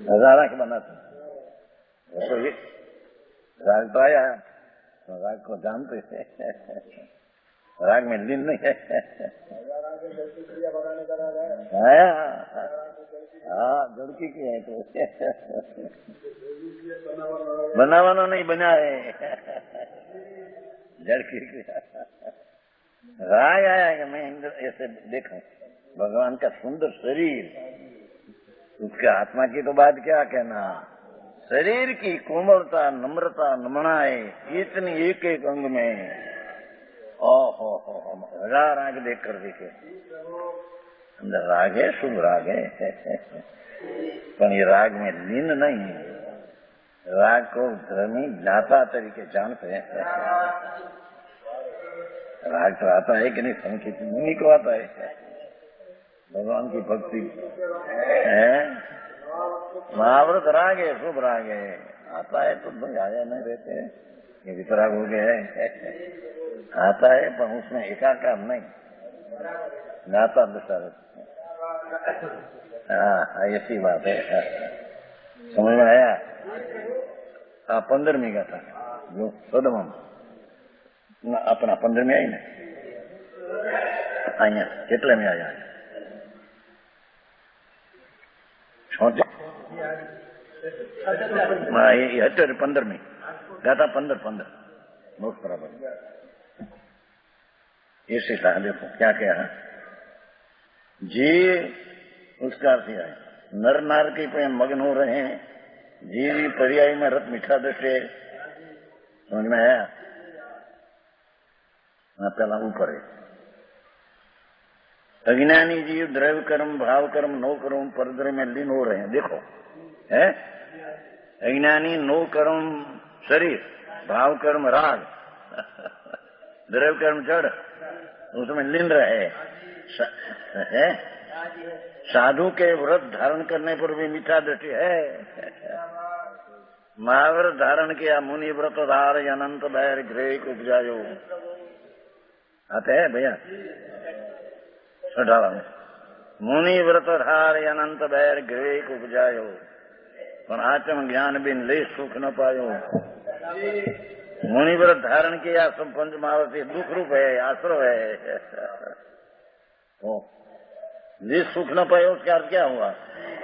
A: हजारा के बनाते तो ये राग तो आया, तो राग को जानते थे, राग में लीन नहीं है। आया हाँ जड़की की है तो बनावाना नहीं बना है, जड़की की राग आया कि मैं इंद्र ऐसे देखूं भगवान का सुंदर शरीर, उसके आत्मा की तो बात क्या कहना, शरीर की कोमलता नम्रता नमनाए इतनी एक एक अंग में, ओहो हजार आंख देख कर देखे अंदर राग है, शुभ राग है, पर ये राग में लीन नहीं, राग को धर्मी ज्ञाता तरीके जानते हैं। राग तो आता है कि नहीं, संकेत मुनि को आता है, भगवान की भक्ति है, महाव्रत राग है, शुभ राग है, आता है तो आया नहीं रहते, ये वितराग हो गए है, आता है पर उसमें एकाकार नहीं, गाता दशा। हाँ ऐसी बात है, समझ में आया? 15वीं गाथा जो सदमम अपना 15 में आई ने, અહીંયા કેટલે में आया? 15वीं गाथा 15 बहुत बराबर। इसी तरह देखो क्या क्या है जी, उसका अर्थ है नर नार के पे मग्न हो रहे हैं, जीवी पर्याय में रत मीठा दृष्टि, समझ में आया? पहला ऊपर है अज्ञानी जीव द्रव्य कर्म भाव कर्म नो कर्म परद्रव्य में लीन हो रहे हैं। देखो है अज्ञानी नो कर्म शरीर, भाव कर्म राग, द्रव्य कर्म जड़, उसमें लीन रहे है। साधु के व्रत धारण करने पर भी मीठा दृष्टि है। महाव्रत धारण किया मुनि व्रत धार अनंत बैर गृह उपजायो, आते हैं भैया 18 में, मुनि व्रत धार अनंत बैर गृह उपजायो, पर आत्म ज्ञान बिन ले सुख न पायो। मुनि व्रत धारण किया सब पंच महावती दुख रूप है, आश्रय है, ले सुख न पायो उसका अर्थ क्या हुआ?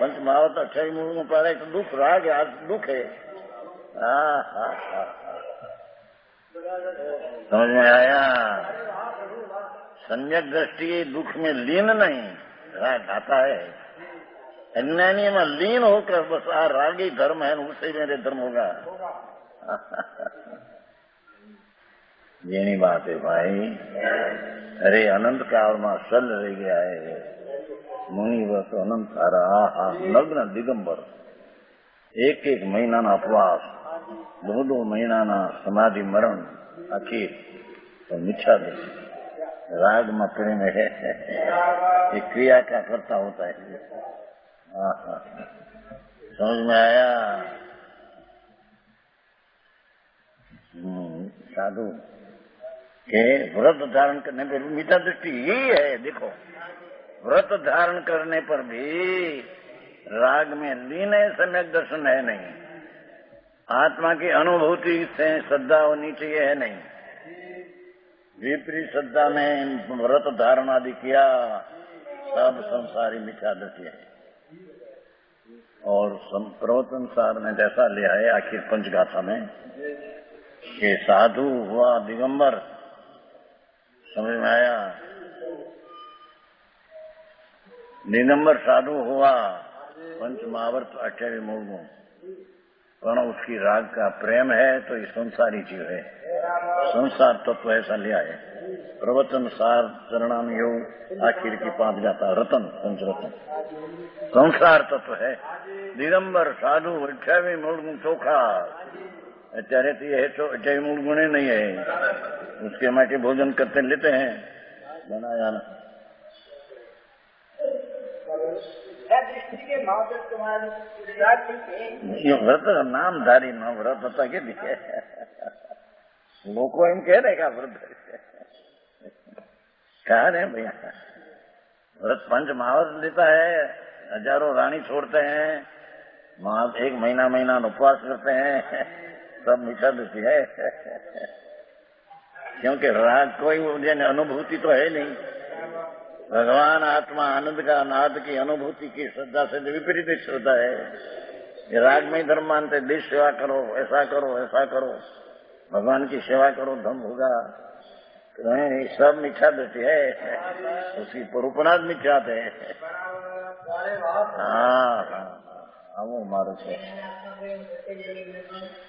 A: पंच महावत 28 मूल में पा रहे तो दुख राग है, दुख है। समझ में आया? सम्यक दृष्टि दुख में लीन नहीं, राग आता है। अज्ञानी में लीन होकर बस रागी धर्म है, उससे मेरे धर्म होगा। ये नहीं बात है भाई। अरे अनंत काल में सल रह गया है मुनि व्रत अनंत सारा नग्न दिगंबर, एक एक महीना उपवास, 2 महीना समाधि मरण, आखिर तो मिथ्या दृष्टि राग में प्रेम है, एक क्रिया क्या करता होता है। समझ में आया? साधु के व्रत धारण करने पर मीठा दृष्टि यही है। देखो व्रत धारण करने पर भी राग में लीन है, सम्यक दर्शन है नहीं, आत्मा की अनुभूति से श्रद्धा होनी चाहिए है नहीं, विपरीत श्रद्धा में व्रत धारण आदि किया, सब संसारी मिथ्या दृष्टि है। और प्रवचन सार ने जैसा लिया है आखिर पंचगाथा में कि साधु हुआ दिगंबर, समझ में आया? दिगंबर साधु हुआ पंच महावर्त 28 मूल, पण उसकी राग का प्रेम है तो ये संसारी जीव है, संसार तत्व ऐसा लिया है। प्रवचन सार चरणाम योग आखिर की पांच जाता रतन पंचरतन संसार तत्व है। दिगंबर साधु अठावी मूल चोखा અત્યારે તો એ અઠાવી મૂળ ગુણે नहीं है, उसके માટે भोजन करते लेते हैं बनाया ना। ये व्रत नामधारी न व्रत होता के दिखे लोग एम कह रहे का व्रत कहा रहे भैया व्रत पंच महावत लेता है, हजारों रानी छोड़ते हैं, एक महीना उपवास करते हैं, सब मीठा दुखी है क्योंकि राग कोई अनुभूति तो है नहीं। भगवान आत्मा आनंद का नाद की अनुभूति की श्रद्धा से विपरीत श्रद्धा है। ये राग में ही धर्म मानते, देश सेवा करो, ऐसा करो, ऐसा करो, भगवान की सेवा करो, धर्म होगा। नहीं, सब मिथ्या दृष्टि है, उसकी परूपनाथ मिथ्या है। हाँ આવું મારું છે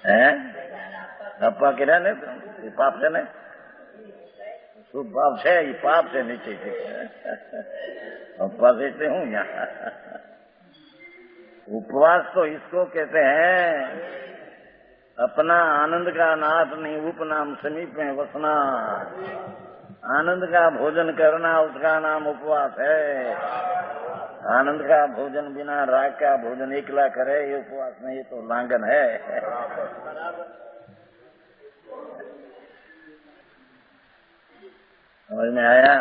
A: હે અપ્પા કર્યા ને એ પાપ છે ને શુભ ભાવ છે એ પાપ છે નીચે ઉપવાસ એટલે હું यहाँ उपवास तो इसको कहते हैं अपना आनंद का नाथ नहीं उपनाम समीप में वसना, आनंद का भोजन करना उसका नाम उपवास है। आनंद का भोजन बिना राग का भोजन एकला करे ये उपवास नहीं, ये तो लांघन है। समझ में आया?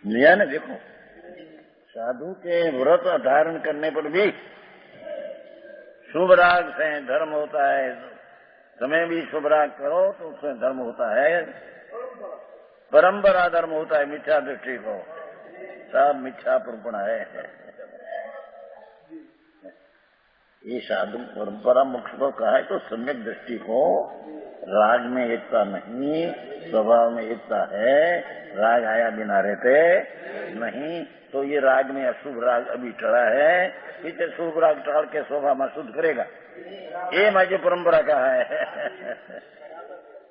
A: लिया ना? देखो साधु के व्रत धारण करने पर भी शुभ राग से धर्म होता है। तुम्हें भी शुभ राग करो तो उसमें धर्म होता है, परंपरा धर्म होता है। मिथ्या दृष्टि को सब मिथ्या प्रपणा है। ये साधु परंपरा मुख्य को कहा है तो सम्यक दृष्टि को राग में एकता नहीं, स्वभाव में एकता है। राग आया बिना रहते नहीं, तो ये राग में अशुभ राग अभी टड़ा है, इसे शुभ राग टाल के स्वभाव में शुद्ध करेगा। ये माजी परंपरा कहा है।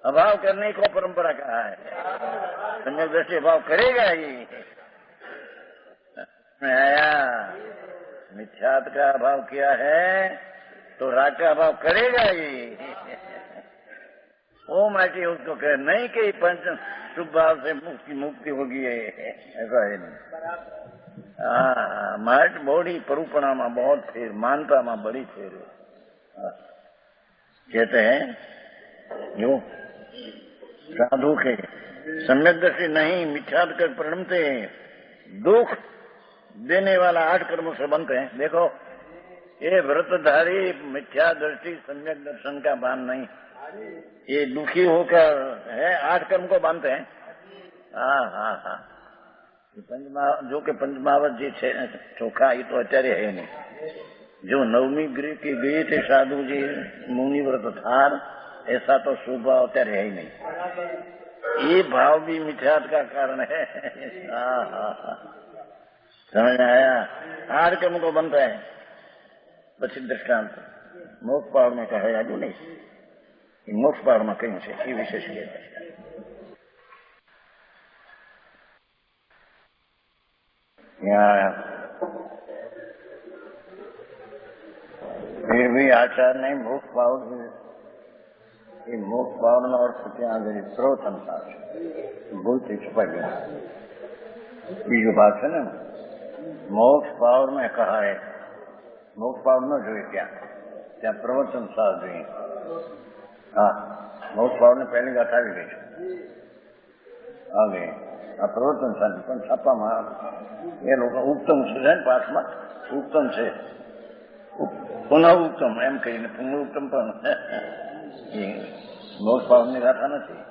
A: अभाव करने को परंपरा कहा है। सम्यक दृष्टि अभाव करेगा ही। आया मिथ्यात का अभाव किया है तो राग का अभाव करेगा ही। वो माटी उसको कहे नहीं कि पंच शुभ भाव से मुक्ति होगी, ऐसा है नहीं। माट बॉडी परूपणा में बहुत फेर, मानता में बड़ी फेर। कहते हैं यो साधु के सम्यक दृष्टि नहीं मिथ्यात कर परिणमते, दुख देने वाला 8 कर्मों से बनते हैं। देखो ये व्रतधारी मिथ्या दृष्टि सम्यक दर्शन का बांध नहीं, ये दुखी होकर है 8 कर्म को बांधते हैं। हाँ जो के पंचमावत जी चोखा ये तो अत्यारे है नहीं। जो नवमी गृह की गई थे साधु जी मुनि व्रत थार, ऐसा तो शुभ भाव अत्यारे है ही नहीं। ये भाव भी मिथ्यात का कारण है। समझ में आया? 8 कर्म को बनता है। પછી દ્રષ્ટાંત મોક્ષ પાવડ में કહે આજુ नहीं, મોક્ષ પાવડ में કહ્યું છે એ વિશેષ કહે છે। फिर भी आचार्य ने मोक्ष पावड़, ये मोक्ष पावड़ નો અર્થ ત્યાં આગળ પ્રવચન થાય ભૂલથી છુપાઈ ગયો। બીજો ભાગ છે ને મોક્ષ પાવડ में कहा है, મોક્ષ પાવડ ન જોઈએ ત્યાં પ્રવચન સાર જોઈએ। હા મોક્ષ પાવડ ને પહેલી ગાંઠ આવી ગઈ છે આગે આ પ્રવચન સાર પણ છાપામાં એ લોકો ઉત્તમ છે ને પાઠમાં ઉત્તમ છે, પુનઃ ઉત્તમ એમ કહીને પુનઃ ઉત્તમ પણ મોક્ષ પાવડની ગાથા નથી,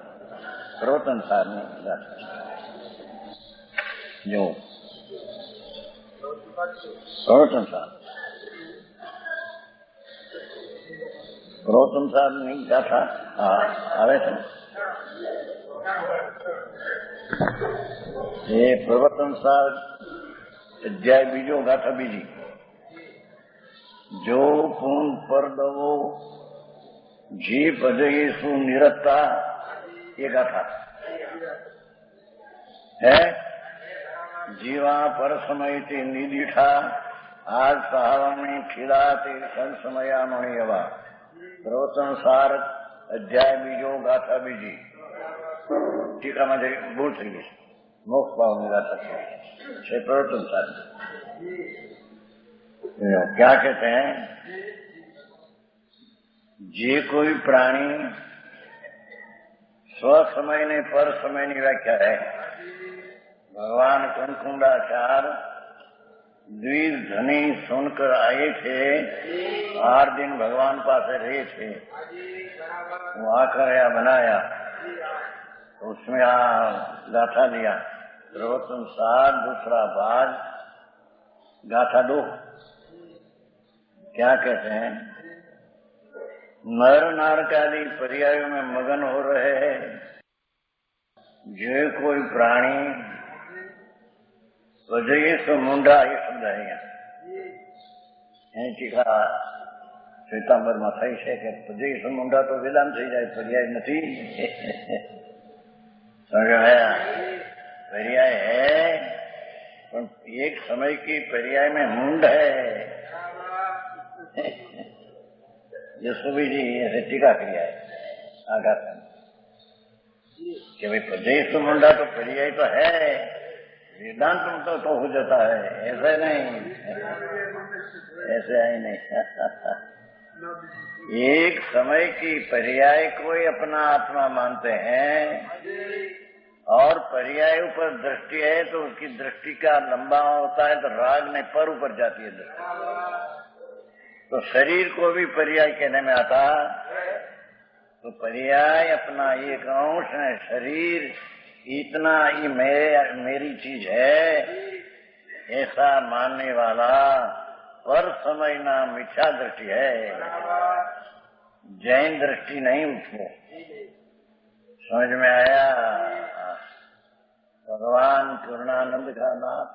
A: પ્રવચન સારની ગાથા। જો પ્રવચન સાર પ્રવચન સારની ગાથા આવે છે। એ પ્રવચન સાર અધ્યાય બીજો ગાથા બીજી जो पूर्ण पर दवो जी पदयेषु निरता, ये गाथा है। जीवा पर समय ते निदीठा आज सहावणी खीला ते संसमया मणियवा प्रवचन सार अध्याय बीजो गाथा बीजी टीका में भूल थी गई मोक्ष भाव में गाथा छे प्रवचन सार क्या कहते हैं, जे कोई प्राणी स्व समय ने पर समय की व्याख्या है। भगवान कंकुंडाचार द्विधनी सुनकर आए थे, 8 दिन भगवान पास रहे थे, वहां कर या बनाया तो उसमें गाथा दिया प्रवचन सार दूसरा भाग गाथा 2। क्या कहते हैं, नर नारकादि पर्यायों में मगन हो रहे हैं जो कोई प्राणी स्वजयेषु मुंडा, ये शब्द है यहाँ टीका श्वेतांबर में થઈ છે કે स्वजयेषु मुंडा तो वेदांत થઈ જાય, पर्याय नहीं। समझ आया, पर्याय है पर एक समय की पर्याय में मुंड है। यशोवी जी ऐसे टीका किया है आघात कि भाई प्रदेश मुंडा तो पर्याय तो है, वेदांत में तो हो जाता है, ऐसे नहीं, ऐसे ही नहीं। एक समय की पर्याय को ही अपना आत्मा मानते हैं और पर्याय ऊपर दृष्टि है तो उसकी दृष्टि का लंबा होता है तो राग ने पर ऊपर जाती है दृष्टि। तो शरीर को भी पर्याय कहने में आता, तो पर्याय अपना एक अंश है, शरीर इतना ही मेरी चीज है ऐसा मानने वाला पर समय ना मिथ्या दृष्टि है, जैन दृष्टि नहीं उसको। समझ में आया? भगवान पूर्णानंद का नाम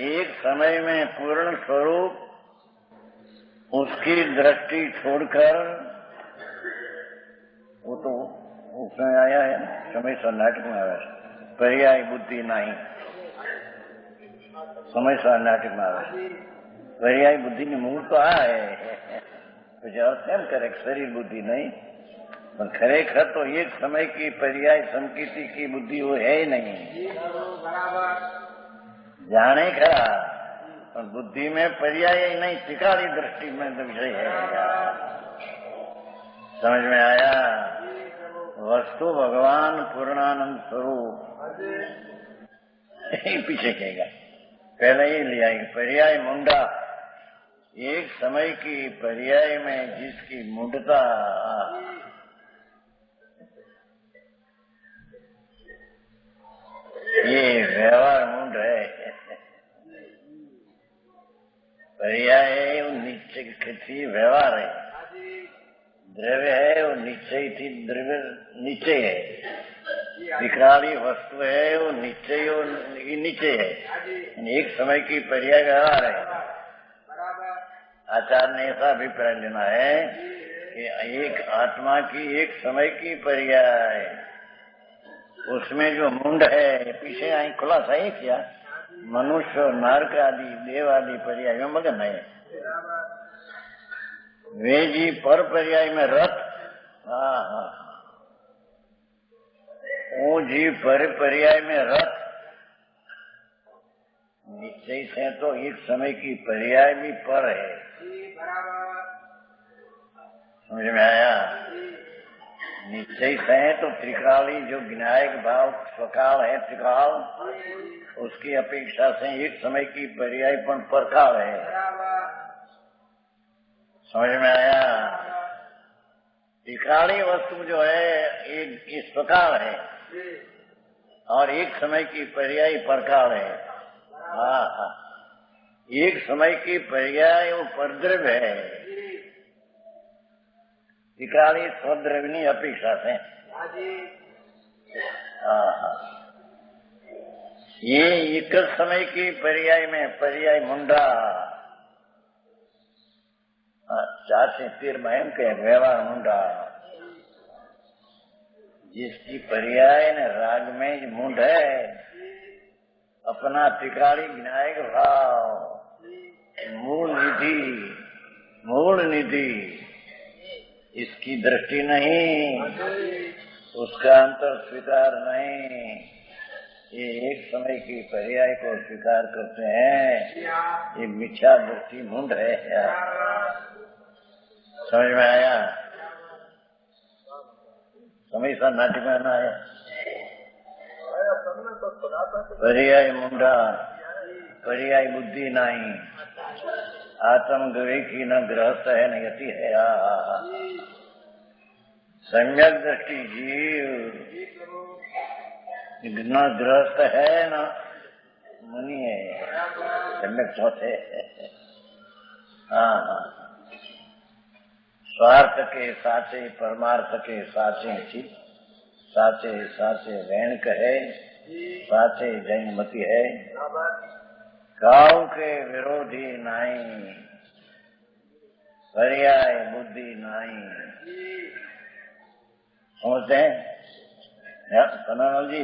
A: एक समय में पूर्ण स्वरूप उसकी दृष्टि छोड़कर, वो तो उसमें आया है समय सा नाटक में आया है, पर्याय बुद्धि नहीं, समय सा नाटक में आया पर्याय बुद्धि ने मूल तो आ है कुछ अर्थ एम करे शरीर बुद्धि नहीं, पर खरेखर तो एक समय की पर्याय संकीर्ति की बुद्धि वो है ही नहीं, जाने खरा पर बुद्धि में पर्याय ही नहीं, त्रिकाली दृष्टि में तो विषय है। समझ में आया? वस्तु भगवान पूर्णानंद स्वरूप पीछे कहेगा, पहले ही लिया पर्याय मुंडा, एक समय की पर्याय में जिसकी मुंडता, ये व्यवहार मुंड है। पर्याय है वो निश्चय थी व्यवहार है, द्रव्य है वो निश्चय थी द्रव्य निश्चय है, विकराली वस्तु है वो निश्चय निश्चय है, एक समय की पर्याय व्यवहार है। आचार्य ने ऐसा अभिप्राय लेना है कि एक आत्मा की एक समय की पर्याय, उसमें जो मुंड है पीछे आई खुलासा ही किया, मनुष्य नरक आदि देव आदि पर्याय में मगन है। वे जी पर पर्याय में रथ, वो जी पर पर्याय में रथ निश्चय से तो एक समय की पर्याय भी पर है। समझ में आया? निश्चय से तो त्रिकाली जो विनायक भाव स्वकाल है, त्रिकाल उसकी अपेक्षा से एक समय की पर्याय पर परकाल है। समझ में आया? त्रिकाली वस्तु जो है एक स्वकाल है और एक समय की पर्याय परकाल है। एक समय की पर्याय वो परद्रव्य है, त्रिकाली स्वद्रव्यनी अपेक्षा से। ये एक समय की पर्याय में पर्याय मुंडा चाची तीर में एम के व्यवहार मुंडा जिसकी पर्याय ने राग में मुंड है अपना टिकाड़ी विनायक भाव मूल निधि इसकी दृष्टि नहीं, उसका अंतर स्वीकार नहीं, ये एक समय की पर्याय को स्वीकार करते हैं, ये मिथ्या दृष्टि मुंड है। समझ में आया? समय सा नाट्य में ना आया? पर्याय मुंडा पर्याय बुद्धि नहीं, आत्म गवेखी न गृहस्थ है न यति है। सम्यक दृष्टि जीव न गृहस्थ है न मुनि है, सम्यक चौथे। हाँ, स्वार्थ के साचे परमार्थ के साचे चित, साचे साचे वैण कहे, साचे जैनमती है। काऊ के विरोधी नाई, पर्याय बुद्धि नाई। समझते हैं कन्हैया जी?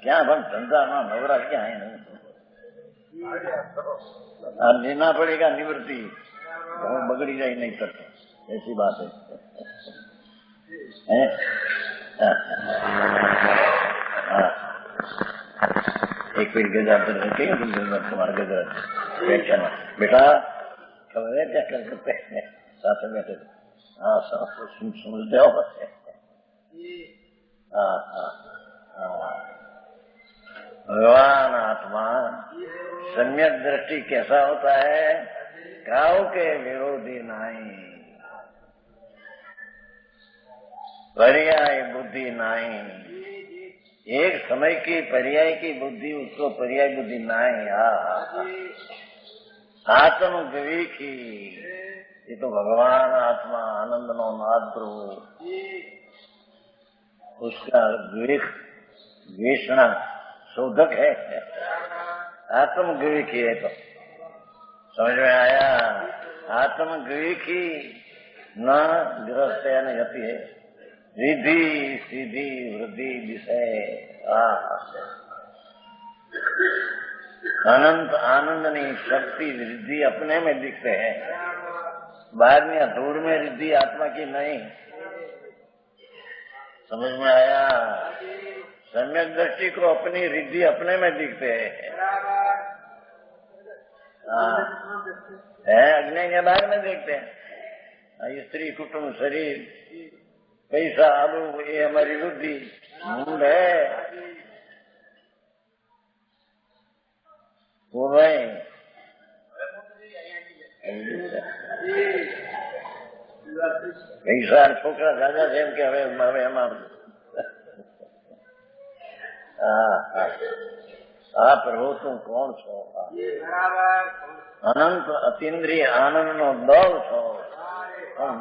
A: क्या बन धंधा ना नवरा क्या है? लेना पड़ेगा निवृत्ति, बगड़ी जाए नहीं करते, ऐसी बात है। एक पेड़ गजा पर रखे, तुम्हारा गजा बैठना बेटा खबर है क्या कर सकते हैं, साथ में बैठे। हाँ समझते हो? भगवान आत्मा सम्यक दृष्टि कैसा होता है? काऊ के विरोधी नहीं, पर्याय बुद्धि नहीं। एक समय की पर्याय की बुद्धि उसको पर्याय बुद्धि नहीं। आत्म विवेकी, ये तो भगवान आत्मा आनंद नो नाथ प्रभु, उसका विवेक वेषणा शोधक है, आत्म विवेकी है। तो समझ में आया? आत्म विवेकी न गृहस्थ है न यति है, रिद्धि सीधी वृद्धि विषय। अनंत आनंदनी शक्ति रिद्धि अपने में दिखते हैं, बाहर में दूर में रिद्धि आत्मा की नहीं। समझ में आया? सम्यक दृष्टि को अपनी रिद्धि अपने में दिखते हैं। अग्नि के बाहर में देखते हैं, स्त्री कुटुंब शरीर पैसा आलू ये हमारी बुद्धि मूड है। वो भाई पैसा छोकरा दादा છે એમ કે હવે એમાં પ્રભુ તું કોણ છો? अनंत अतीन्द्रिय आनंद नो दल छो,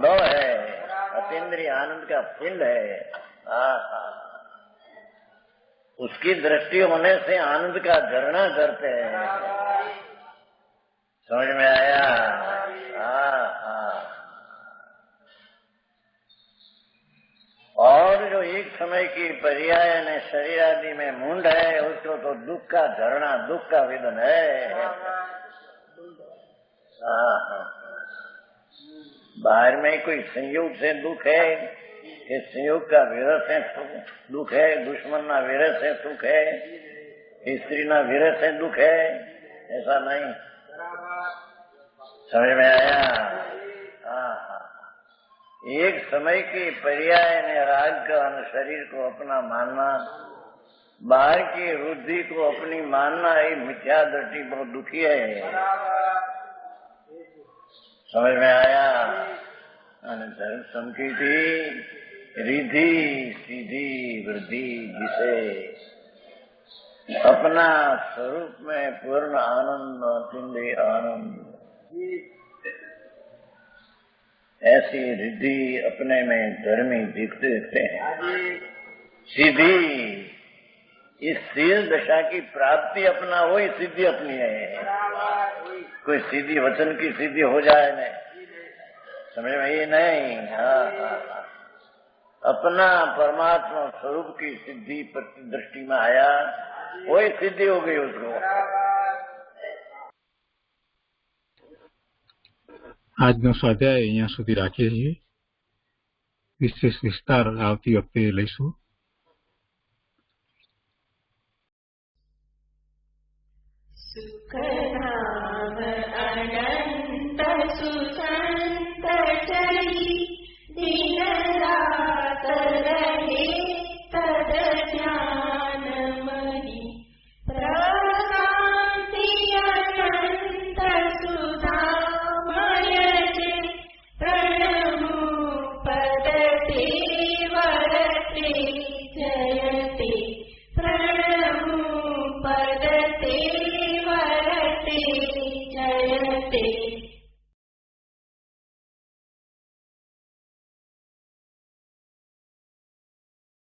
A: दल है अतीन्द्रिय आनंद का पिंड है। उसकी दृष्टि होने से आनंद का झरना करते हैं। समझ में आया? और जो एक समय की पर्याय ने शरीर आदि में मुंड है, उसको तो दुख का झरना, दुख का विदन है। बाहर में कोई संयोग से दुख है कि संयोग का विरह से दुख है, दुश्मन ना विरह से सुख है, स्त्री ना विरह से दुख है, ऐसा नहीं। समझ में आया? एक समय की पर्याय ने राग का शरीर को अपना मानना, बाहर की रुद्धि को अपनी मानना, ये मिथ्या दृष्टि बहुत दुखी है। समझ में आया? धर्म संकीर्ति रिद्धि सीधी वृद्धि, जिसे अपना स्वरूप में पूर्ण आनंद अतीन्द्रिय आनंद, ऐसी रिद्धि अपने में धर्मी दिखते हैं। सीधी, इस सीध दशा की प्राप्ति अपना वही सिद्धि अपनी है। कोई सीधी वचन की सिद्धि हो जाए नहीं। समझ में ये नहीं। हाँ, हाँ, हाँ। अपना परमात्मा स्वरूप की सिद्धि दृष्टि में आया, वही सिद्धि हो गई उसको।
B: આજનો સ્વાધ્યાય અહીંયા સુધી રાખીએ છીએ. વિશેષ વિસ્તાર આવતી વખતે લઈશું.